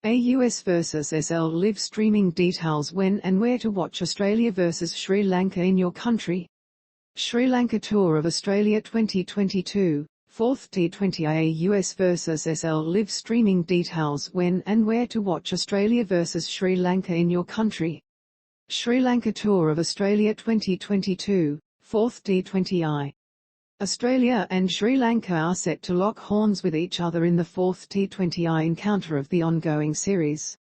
AUS vs SL live streaming details when and where to watch Australia vs Sri Lanka in your country. Sri Lanka Tour of Australia 2022, 4th T20I AUS vs SL live streaming details when and where to watch Australia vs Sri Lanka in your country. Sri Lanka Tour of Australia 2022, 4th T20I. Australia and Sri Lanka are set to lock horns with each other in the 4th T20I encounter of the ongoing series.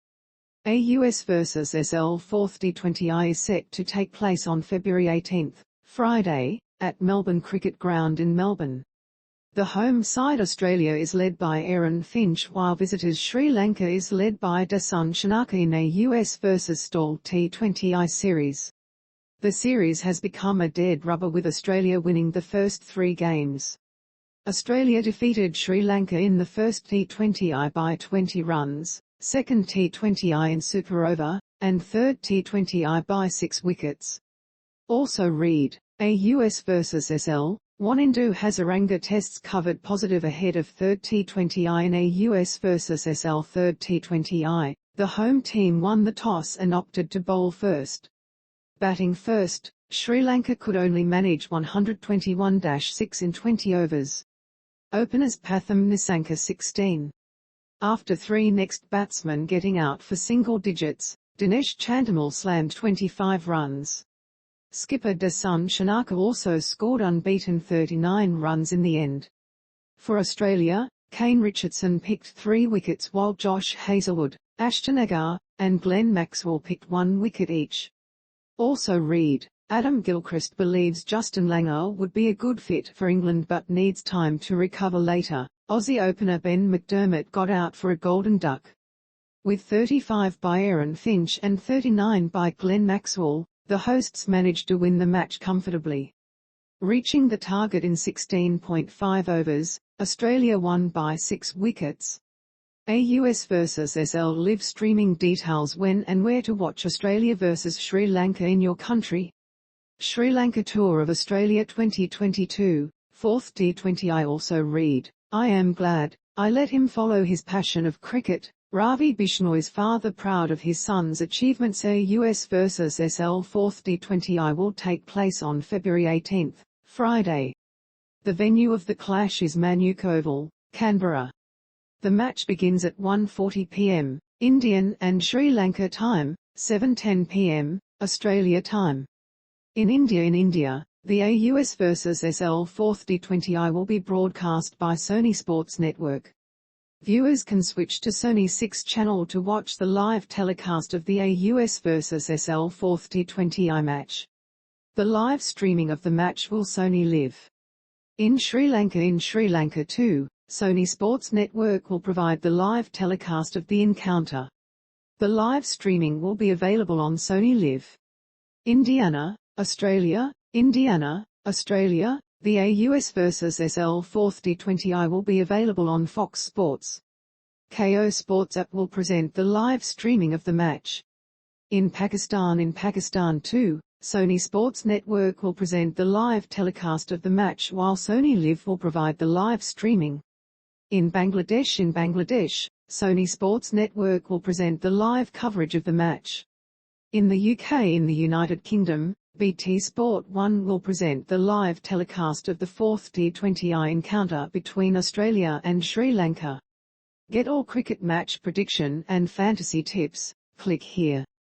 AUS vs SL 4th T20I is set to take place on February 18, Friday, at Melbourne Cricket Ground in Melbourne. The home side Australia is led by Aaron Finch while visitors Sri Lanka is led by Dasun Shanaka in AUS vs Stall T20I series. The series has become a dead rubber with Australia winning the first 3 games. Australia defeated Sri Lanka in the first T20I by 20 runs, second T20I in super over, and third T20I by 6 wickets. Also read, AUS vs SL, Wanindu Hazaranga tests covered positive ahead of third T20I in AUS vs SL third T20I. The home team won the toss and opted to bowl first. Batting first, Sri Lanka could only manage 121-6 in 20 overs. Openers Pathum Nissanka 16. After 3 next batsmen getting out for single digits, Dinesh Chandimal slammed 25 runs. Skipper Dasun Shanaka also scored unbeaten 39 runs in the end. For Australia, Kane Richardson picked 3 wickets while Josh Hazlewood, Ashton Agar, and Glenn Maxwell picked 1 wicket each. Also read, Adam Gilchrist believes Justin Langer would be a good fit for England but needs time to recover later. Aussie opener Ben McDermott got out for a golden duck. With 35 by Aaron Finch and 39 by Glenn Maxwell, the hosts managed to win the match comfortably. Reaching the target in 16.5 overs, Australia won by 6 wickets. AUS vs SL live streaming details when and where to watch Australia vs Sri Lanka in your country. Sri Lanka Tour of Australia 2022, 4th T20I also read, I am glad, I let him follow his passion of cricket. Ravi Bishnoi's father proud of his son's achievements. AUS vs SL 4th T20I will take place on February 18, Friday. The venue of the clash is Manuka Oval, Canberra. The match begins at 1:40 p.m. Indian and Sri Lanka time, 7:10 p.m. Australia time. In India, the AUS vs SL 4th T20I will be broadcast by Sony Sports Network. Viewers can switch to Sony 6 channel to watch the live telecast of the AUS vs SL 4th T20I match. The live streaming of the match will Sony Live. In Sri Lanka too, Sony Sports Network will provide the live telecast of the encounter. The live streaming will be available on Sony Live. Indiana, Australia, the AUS vs SL 4th T20I will be available on Fox Sports. KO Sports app will present the live streaming of the match. In Pakistan too, Sony Sports Network will present the live telecast of the match while Sony Live will provide the live streaming. In Bangladesh, Sony Sports Network will present the live coverage of the match. In the UK the United Kingdom, BT Sport 1 will present the live telecast of the 4th T20I encounter between Australia and Sri Lanka. Get all cricket match prediction and fantasy tips, click here.